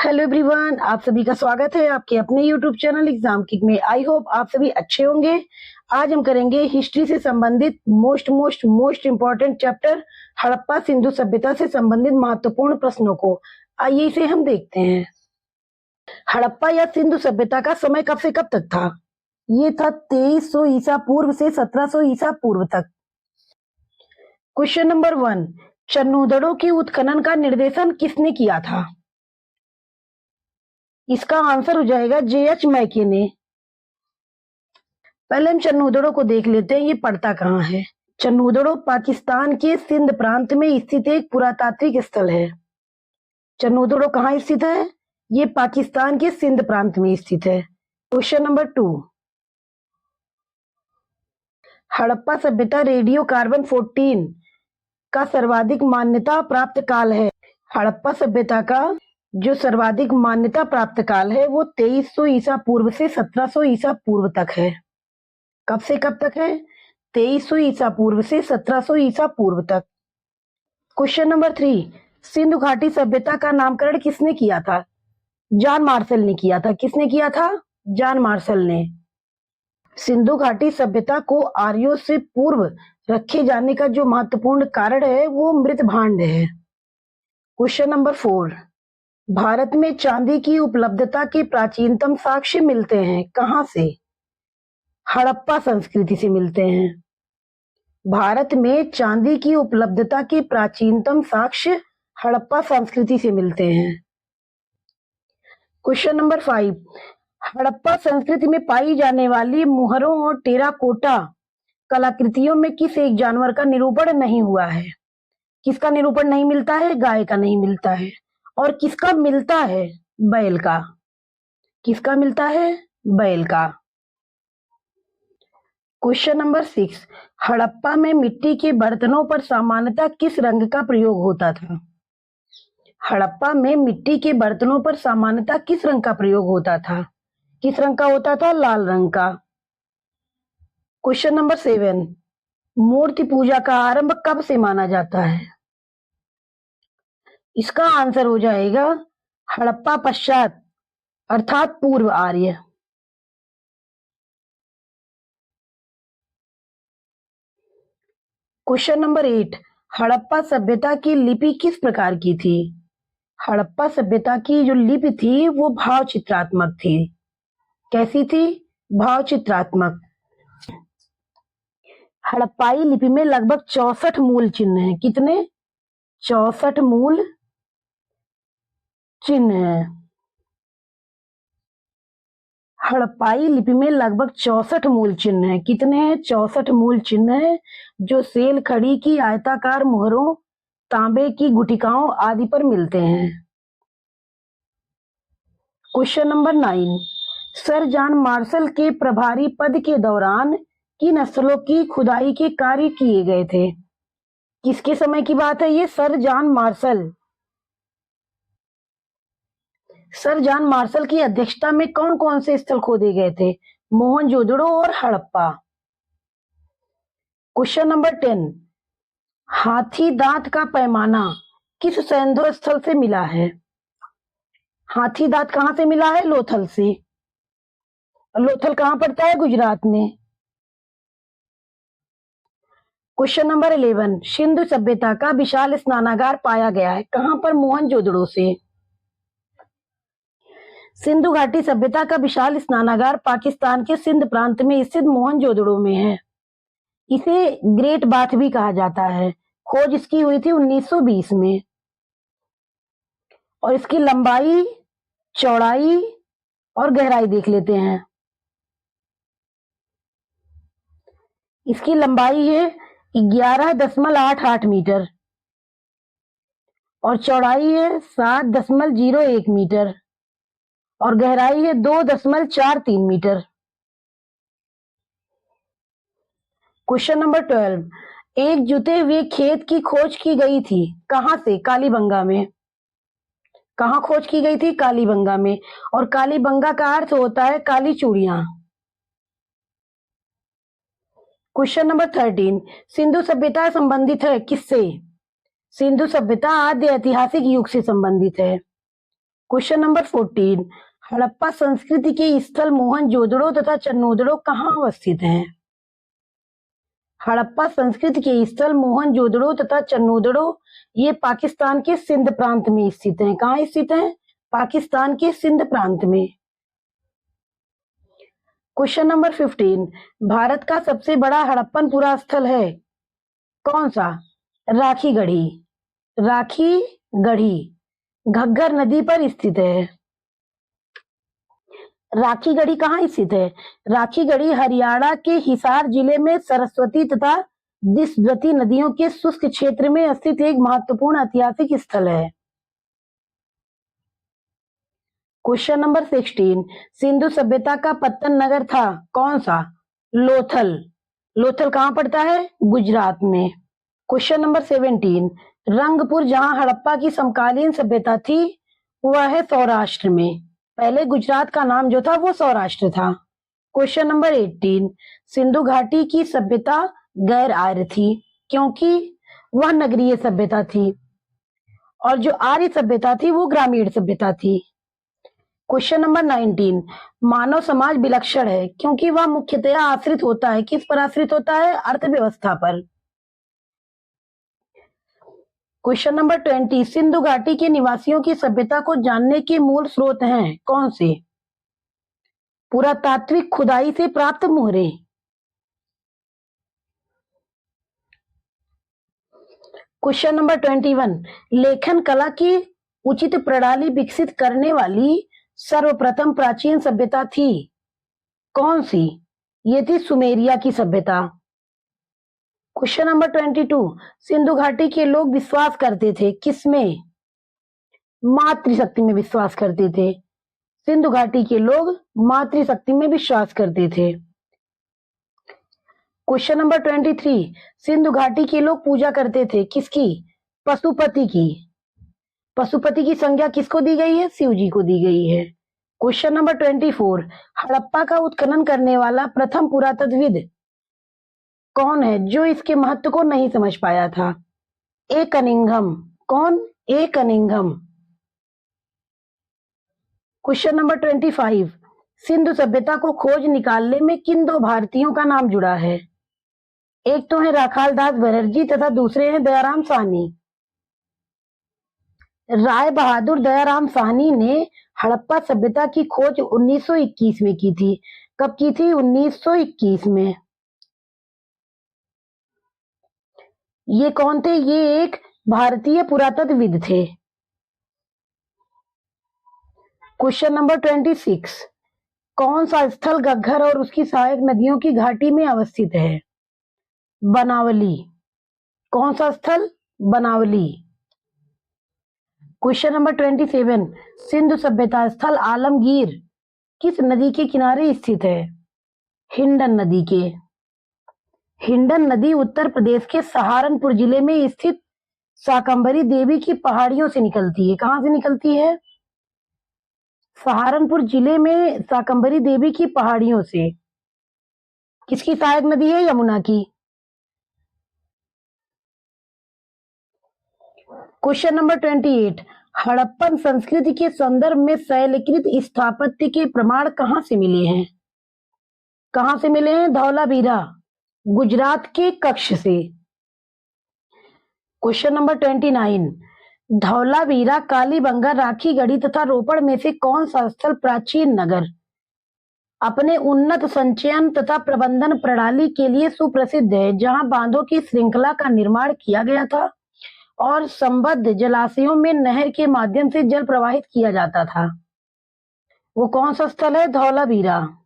Hello everyone, आप सभी का स्वागत है आपके अपने यूट्यूब चैनल एग्जाम किक में। आई होप आप सभी अच्छे होंगे। आज हम करेंगे हिस्ट्री से संबंधित most important chapter Harappa Sindhu सभ्यता से संबंधित महत्वपूर्ण प्रश्नों को। आइए इसे हम देखते हैं। हड़प्पा या सिंधु सभ्यता का समय कब से कब तक था? ये था 2300 ईसा पूर्व से 1700 ईसा पूर्व तक। क्वेश्चन नंबर 1, चन्नूदड़ों की उत्खनन का निर्देशन किसने किया था? इसका आंसर हो जाएगा J.H. मैके ने। पहले हम चन्नूदड़ों को देख लेते हैं, ये पड़ता कहाँ है। चन्नूदड़ों पाकिस्तान के सिंध प्रांत में स्थित एक पुरातात्विक स्थल है। चन्नूदड़ों कहाँ स्थित है? ये पाकिस्तान के सिंध प्रांत में स्थित है। क्वेश्चन नंबर 2, हड़प्पा सभ्यता रेडियो कार्बन 14 का सर्वाधिक मान्यता प्राप्त काल है। हड़प्पा सभ्यता का जो सर्वाधिक मान्यता प्राप्त काल है वो 2300 ईसा पूर्व से 1700 ईसा पूर्व तक है। कब से कब तक है? 2300 ईसा पूर्व से 1700 ईसा पूर्व तक। क्वेश्चन नंबर 3, सिंधु घाटी सभ्यता का नामकरण किसने किया था? जॉन मार्शल ने किया था। किसने किया था? जॉन मार्शल ने। सिंधु घाटी सभ्यता को आर्यों से पूर्व रखे जाने का जो महत्वपूर्ण कारण है वो मृत भांड है। क्वेश्चन नंबर 4, भारत में चांदी की उपलब्धता के प्राचीनतम साक्ष्य मिलते हैं कहां से? हड़प्पा संस्कृति से मिलते हैं। भारत में चांदी की उपलब्धता के प्राचीनतम साक्ष्य हड़प्पा संस्कृति से मिलते हैं। क्वेश्चन नंबर 5, हड़प्पा संस्कृति में पाई जाने वाली मुहरों और टेराकोटा कलाकृतियों में किस एक जानवर का निरूपण नहीं हुआ है? किसका निरूपण नहीं मिलता है? गाय का नहीं मिलता है। और किसका मिलता है? बैल का। किसका मिलता है? बैल का। क्वेश्चन नंबर 6, हड़प्पा में मिट्टी के बर्तनों पर सामान्यतः किस रंग का प्रयोग होता था? हड़प्पा में मिट्टी के बर्तनों पर सामान्यतः किस रंग का प्रयोग होता था? किस रंग का होता था? लाल रंग का। क्वेश्चन नंबर 7, मूर्ति पूजा का आरंभ कब से माना जाता है? इसका आंसर हो जाएगा हड़प्पा पश्चात अर्थात पूर्व आर्य। क्वेश्चन नंबर 8, हड़प्पा सभ्यता की लिपि किस प्रकार की थी? हड़प्पा सभ्यता की जो लिपि थी वो भाव चित्रात्मक थी। कैसी थी? भाव चित्रात्मक। हड़प्पाई लिपि में लगभग 64 मूल चिन्ह हैं। कितने? 64 मूल चिन्ह है। हड़प्पाई लिपि में लगभग 64 मूल चिन्ह है। कितने हैं? 64 मूल चिन्ह है जो सेल खड़ी की आयताकार मुहरों, तांबे की गुटिकाओं आदि पर मिलते हैं। Question number 9, sir John Marshall के प्रभारी पद के दौरान किन स्थलों की खुदाई के कार्य किए गए थे? किसके समय की बात है ये? Sir John Marshall. Sir John Marshall की अध्यक्षता में कौन कौन से स्थल खोदे गए थे? मोहनजोदड़ो और हड़प्पा। क्वेश्चन नंबर 10, हाथी दांत का पैमाना किस सैंधव स्थल से मिला है? हाथी दांत कहां से मिला है? लोथल से। लोथल कहां पड़ता है? गुजरात में। क्वेश्चन नंबर 11, सिंधु सभ्यता का विशाल स्नानागार पाया गया है कहां पर? मोहनजोदड़ो से। सिंधु घाटी सभ्यता का विशाल स्नानागार पाकिस्तान के सिंध प्रांत में स्थित मोहनजोदड़ो में है। इसे ग्रेट बाथ भी कहा जाता है। खोज इसकी हुई थी 1920 में। और इसकी लंबाई, चौड़ाई और गहराई देख लेते हैं। इसकी लंबाई है 11.88 मीटर और चौड़ाई है 7.01 मीटर और गहराई है 2.43 मीटर। क्वेश्चन नंबर 12, एक जुते हुए खेत की खोज की गई थी कहां से? कालीबंगा में। कहां खोज की गई थी? कालीबंगा में। और कालीबंगा का अर्थ होता है काली चूड़ियां। क्वेश्चन नंबर 13, सिंधु सभ्यता संबंधित है किससे? सिंधु सभ्यता आद्य ऐतिहासिक युग से संबंधित है। क्वेश्चन नंबर 14, हड़प्पा संस्कृति के स्थल मोहनजोदड़ो तथा चन्नोदड़ो कहाँ अवस्थित हैं? हड़प्पा संस्कृति के स्थल मोहनजोदड़ो तथा चन्नोदड़ो ये पाकिस्तान के सिंध प्रांत में स्थित हैं। कहाँ स्थित हैं? पाकिस्तान के सिंध प्रांत में। क्वेश्चन नंबर 15, भारत का सबसे बड़ा हड़प्पन पुरा स्थल है कौन सा? राखी गढ़ी। राखी गढ़ी घग्गर नदी पर स्थित है। राखी गढ़ी कहाँ स्थित है? राखी गढ़ी हरियाणा के हिसार जिले में सरस्वती तथा दिसवती नदियों के शुष्क क्षेत्र में स्थित एक महत्वपूर्ण ऐतिहासिक स्थल है। क्वेश्चन नंबर 16, सिंधु सभ्यता का पत्तन नगर था कौन सा? लोथल। लोथल कहाँ पड़ता है? गुजरात में। क्वेश्चन नंबर 17, रंगपुर जहां हड़प्पा की समकालीन सभ्यता थी वह है सौराष्ट्र में। पहले गुजरात का नाम जो था वो सौराष्ट्र था। क्वेश्चन नंबर 18, सिंधु घाटी की सभ्यता गैर आर्य थी क्योंकि वह नगरीय सभ्यता थी और जो आर्य सभ्यता थी वो ग्रामीण सभ्यता थी। क्वेश्चन नंबर 19, मानव समाज विलक्षण है क्योंकि वह मुख्यतया आश्रित होता है, किस पर आश्रित होता है? अर्थव्यवस्था पर। क्वेश्चन नंबर 20, सिंधु घाटी के निवासियों की सभ्यता को जानने के मूल स्रोत हैं कौन से? पुरातात्विक खुदाई से प्राप्त मोहरे। क्वेश्चन नंबर 21, लेखन कला की उचित प्रणाली विकसित करने वाली सर्वप्रथम प्राचीन सभ्यता थी कौन सी? ये थी सुमेरिया की सभ्यता। क्वेश्चन नंबर 22, सिंधु घाटी के लोग विश्वास करते थे किसमें? मातृशक्ति में विश्वास करते थे। सिंधु घाटी के लोग मातृशक्ति में विश्वास करते थे। क्वेश्चन नंबर 23, सिंधु घाटी के लोग पूजा करते थे किसकी? पशुपति की। पशुपति की संज्ञा किसको दी गई है? शिव जी को दी गई है। क्वेश्चन नंबर 24, हड़प्पा का उत्खनन करने वाला प्रथम पुरातत्वविद कौन है जो इसके महत्व को नहीं समझ पाया था? ए कनिंघम। कौन? ए कनिंघम। क्वेश्चन नंबर 25, सिंधु सभ्यता को खोज निकालने में किन दो भारतीयों का नाम जुड़ा है? एक तो है राखाल दास बनर्जी तथा दूसरे हैं दयाराम साहनी। राय बहादुर दयाराम साहनी ने हड़प्पा सभ्यता की खोज 1921 में की थी। कब की थी? 1921 में। ये कौन थे? ये एक भारतीय पुरातत्वविद थे। क्वेश्चन नंबर 26, कौन सा स्थल घग्गर और उसकी सहायक नदियों की घाटी में अवस्थित है? बनावली। कौन सा स्थल? बनावली। क्वेश्चन नंबर 27, सिंधु सभ्यता स्थल आलमगीर किस नदी के किनारे स्थित है? हिंडन नदी के। हिंडन नदी उत्तर प्रदेश के सहारनपुर जिले में स्थित शाकंभरी देवी की पहाड़ियों से निकलती है। कहां से निकलती है? सहारनपुर जिले में शाकंभरी देवी की पहाड़ियों से। किसकी सहायक नदी है? यमुना की। क्वेश्चन नंबर 28, हड़प्पन संस्कृति के संदर्भ में शैलकृत स्थापत्य के प्रमाण कहां से मिले हैं? कहां से मिले हैं? धौलावीरा, गुजरात के कच्छ से। क्वेश्चन नंबर 29, धौलावीरा, कालीबंगा, राखीगढ़ी तथा रोपड़ में से कौन सा स्थल प्राचीन नगर अपने उन्नत संचयन तथा प्रबंधन प्रणाली के लिए सुप्रसिद्ध है, जहां बांधों की श्रृंखला का निर्माण किया गया था और संबद्ध जलाशयों में नहर के माध्यम से जल प्रवाहित किया जाता था? वो कौन सा स्थल है? धौलावीरा।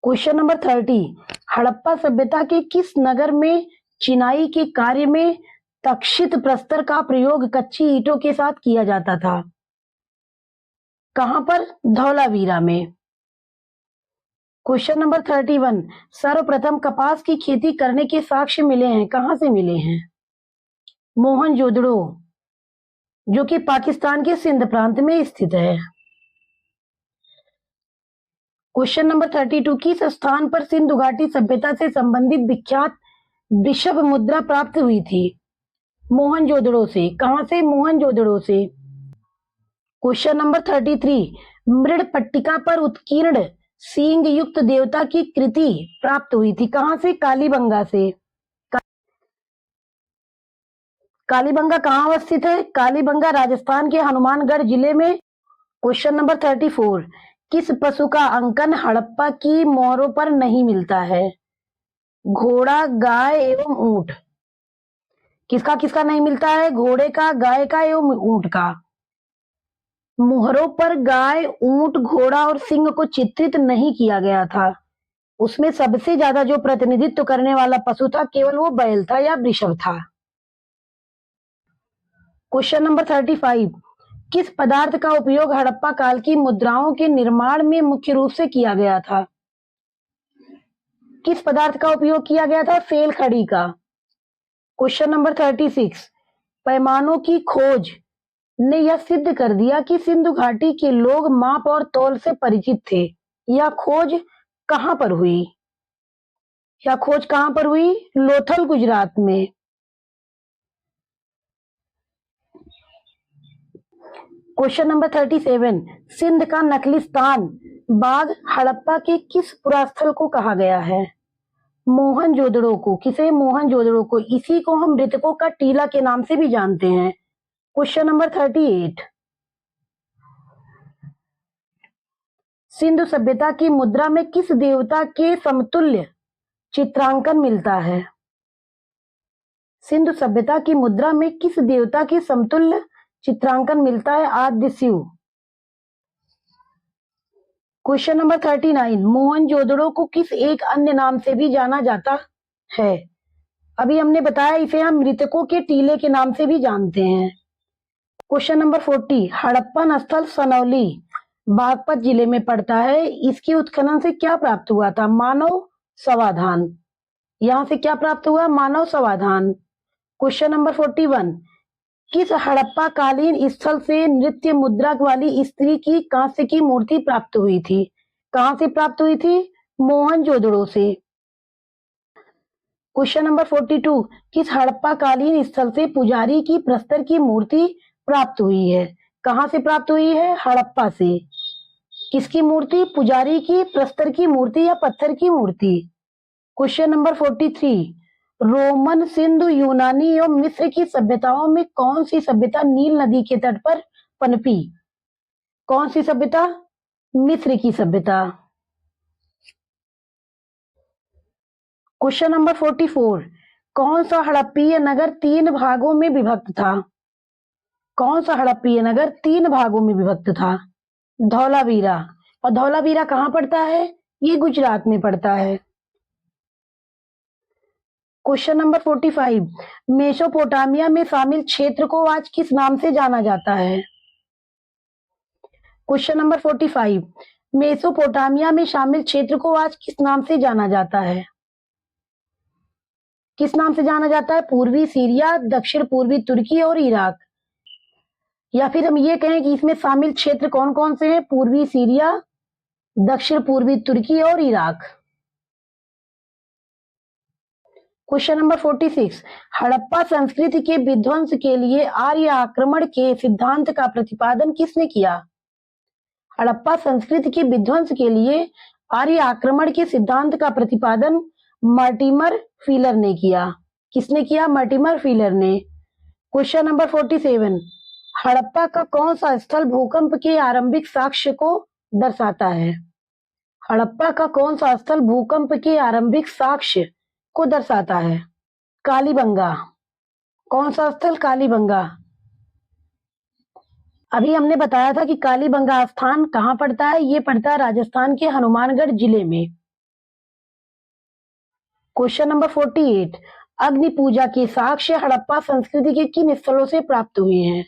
क्वेश्चन नंबर 30, हड़प्पा सभ्यता के किस नगर में चिनाई के कार्य में तक्षित प्रस्तर का प्रयोग कच्ची ईंटों के साथ किया जाता था? कहां पर? धौलावीरा में। क्वेश्चन नंबर 31, सर्वप्रथम कपास की खेती करने के साक्ष्य मिले हैं। कहां से मिले हैं? मोहनजोदड़ो, जो कि पाकिस्तान के सिंध प्रांत में स्थित है। क्वेश्चन नंबर 32, किस स्थान पर सिंधु घाटी सभ्यता से संबंधित विख्यात वृषभ मुद्रा प्राप्त हुई थी? मोहनजोदड़ो से। कहां से? मोहनजोदड़ो से। क्वेश्चन नंबर 33, मृड़पट्टिका पर उत्कीर्ण सींग युक्त देवता की कृति प्राप्त हुई थी? कहां से? कालीबंगा से। कालीबंगा कहाँ अवस्थित है? कालीबंगा राजस्थान के हनुमानगढ़ जिले में। क्वेश्चन नंबर 34, किस पशु का अंकन हड़प्पा की मोहरों पर नहीं मिलता है? घोड़ा, गाय एवं ऊंट। किसका किसका नहीं मिलता है? घोड़े का, गाय का एवं ऊंट का। मोहरों पर गाय, ऊंट, घोड़ा और सिंह को चित्रित नहीं किया गया था। उसमें सबसे ज्यादा जो प्रतिनिधित्व करने वाला पशु था केवल वो बैल था या वृषभ था। क्वेश्चन नंबर 35, किस पदार्थ का उपयोग हड़प्पा काल की मुद्राओं के निर्माण में मुख्य रूप से किया गया था? किस पदार्थ का उपयोग किया गया था? फेल खड़ी का। क्वेश्चन नंबर 36, पैमानों की खोज ने यह सिद्ध कर दिया कि सिंधु घाटी के लोग माप और तौल से परिचित थे। यह खोज कहां पर हुई? यह खोज कहां पर हुई? लोथल, गुजरात में। क्वेश्चन नंबर 37, सिंध का नखलिस्तान बाग हड़प्पा के किस पुरास्थल को कहा गया है? मोहनजोदड़ो को। किसे? मोहनजोदड़ो को। इसी को हम मृतकों का टीला के नाम से भी जानते हैं। क्वेश्चन नंबर 38, सिंधु सभ्यता की मुद्रा में किस देवता के समतुल्य चित्रांकन मिलता है? सिंधु सभ्यता की मुद्रा में किस देवता के समतुल्य चित्रांकन मिलता है? आद्य शिव। क्वेश्चन नंबर 39, मोहनजोदड़ो को किस एक अन्य नाम से भी जाना जाता है? अभी हमने बताया इसे हम मृतकों के टीले के नाम से भी जानते हैं। क्वेश्चन नंबर 40, हड़प्पन स्थल सनौली बागपत जिले में पड़ता है। इसके उत्खनन से क्या प्राप्त हुआ था? मानव समाधान। यहां से क्या प्राप्त हुआ? मानव समाधान। क्वेश्चन नंबर 41, किस हड़प्पा कालीन स्थल से नृत्य मुद्रा वाली स्त्री की कांस्य की मूर्ति प्राप्त हुई थी? कहां से प्राप्त हुई थी? मोहनजोदड़ो से। क्वेश्चन नंबर 42, किस हड़प्पा कालीन स्थल से पुजारी की प्रस्तर की मूर्ति प्राप्त हुई है? कहां से प्राप्त हुई है? हड़प्पा से। किसकी मूर्ति? पुजारी की प्रस्तर की मूर्ति या पत्थर की मूर्ति। क्वेश्चन नंबर 43, रोमन, सिंधु, यूनानी एवं मिस्र की सभ्यताओं में कौन सी सभ्यता नील नदी के तट पर पनपी? कौन सी सभ्यता? मिस्र की सभ्यता। क्वेश्चन नंबर 44, कौन सा हड़प्पीय नगर 3 भागों में विभक्त था? कौन सा हड़प्पीय नगर 3 भागों में विभक्त था? धौलावीरा। और धौलावीरा कहाँ पड़ता है? ये गुजरात में पड़ता है। क्वेश्चन नंबर 45, मेसोपोटामिया में शामिल क्षेत्र को आज किस नाम से जाना जाता है? क्वेश्चन नंबर 45, मेसोपोटामिया में शामिल क्षेत्र को आज किस नाम से जाना जाता है? किस नाम से जाना जाता है? पूर्वी सीरिया, दक्षिण पूर्वी तुर्की और इराक। या फिर हम ये कहें कि इसमें शामिल क्षेत्र कौन कौन से हैं? पूर्वी सीरिया, दक्षिण पूर्वी तुर्की और इराक। क्वेश्चन नंबर 46, हड़प्पा संस्कृति के विध्वंस के लिए आर्य आक्रमण के सिद्धांत का प्रतिपादन किसने किया? हड़प्पा संस्कृति के विध्वंस के लिए आर्य आक्रमण के सिद्धांत का प्रतिपादन मॉर्टिमर फीलर ने किया। किसने किया? मॉर्टिमर फीलर ने। क्वेश्चन नंबर 47, हड़प्पा का कौन सा स्थल भूकंप के आरंभिक साक्ष्य को दर्शाता है? हड़प्पा का कौन सा स्थल भूकंप के आरंभिक साक्ष्य को दर्शाता है? कालीबंगा। कौन सा स्थल? कालीबंगा। अभी हमने बताया था कि कालीबंगा स्थान कहाँ पड़ता है? ये पड़ता है राजस्थान के हनुमानगढ़ जिले में। क्वेश्चन नंबर 48, अग्नि पूजा के साक्ष्य हड़प्पा संस्कृति के किन स्थलों से प्राप्त हुए हैं?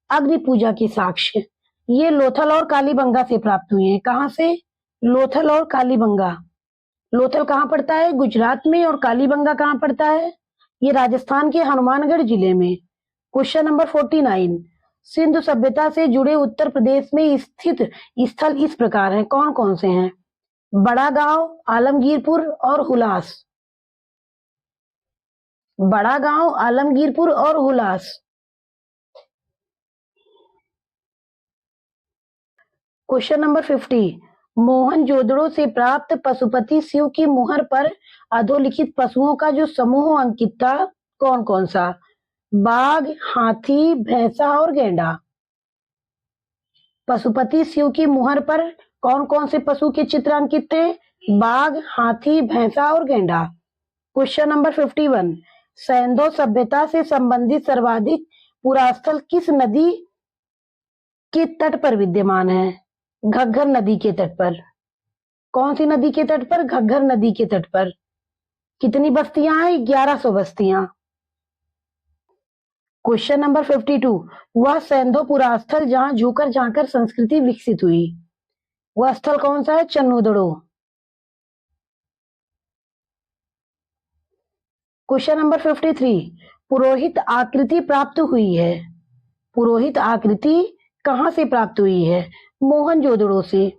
अग्नि पूजा के साक्ष्य ये लोथल और कालीबंगा से प्राप्त हुए हैं। कहां से? लोथल और कालीबंगा। लोथल कहाँ पड़ता है? गुजरात में। और कालीबंगा कहाँ पड़ता है? ये राजस्थान के हनुमानगढ़ जिले में। क्वेश्चन नंबर 49, सिंधु सभ्यता से जुड़े उत्तर प्रदेश में स्थित स्थल इस प्रकार हैं। कौन कौन से हैं? बड़ा गांव, आलमगीरपुर और हुलास। बड़ा गांव, आलमगीरपुर और हुलास। क्वेश्चन नंबर 50, मोहनजोदड़ो से प्राप्त पशुपति शिव की मुहर पर अधोलिखित पशुओं का जो समूह अंकित था, कौन कौन सा? बाघ, हाथी, भैंसा और गेंडा। पशुपति शिव की मुहर पर कौन कौन से पशु के चित्र अंकित थे? बाघ, हाथी, भैंसा और गेंडा। क्वेश्चन नंबर 51, सैंधव सभ्यता से संबंधित सर्वाधिक पुरास्थल किस नदी के तट पर विद्यमान है? घग्गर नदी के तट पर। कौन सी नदी के तट पर? घग्गर नदी के तट पर। कितनी बस्तियां हैं? 1100 बस्तियां। क्वेश्चन नंबर 52, वह सैंधव पुरास्थल जहां झूकर झांकर संस्कृति विकसित हुई, वह स्थल कौन सा है? चन्नोदड़ो। क्वेश्चन नंबर 53, पुरोहित आकृति प्राप्त हुई है, पुरोहित आकृति कहां से प्राप्त हुई है? मोहनजोदड़ो से।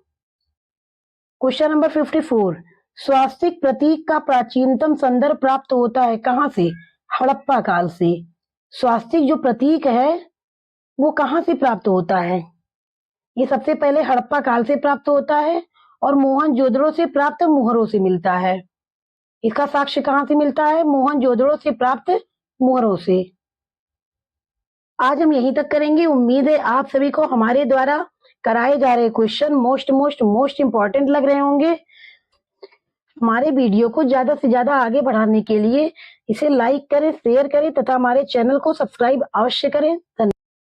क्वेश्चन नंबर 54, स्वास्तिक प्रतीक का प्राचीनतम संदर्भ प्राप्त होता है कहां से? हड़प्पा काल से। स्वास्तिक जो प्रतीक है वो कहां से प्राप्त होता है? ये सबसे पहले हड़प्पा काल से प्राप्त होता है और मोहनजोदड़ो से प्राप्त मुहरों से मिलता है। इसका साक्ष्य कहां से मिलता है? मोहनजोदड़ो से प्राप्त मुहरों से। आज हम यहीं तक करेंगे। उम्मीद है आप सभी को हमारे द्वारा कराए जा रहे क्वेश्चन मोस्ट इंपॉर्टेंट लग रहे होंगे। हमारे वीडियो को ज्यादा से ज्यादा आगे बढ़ाने के लिए इसे लाइक करें, शेयर करें तथा हमारे चैनल को सब्सक्राइब अवश्य करें। धन्यवाद।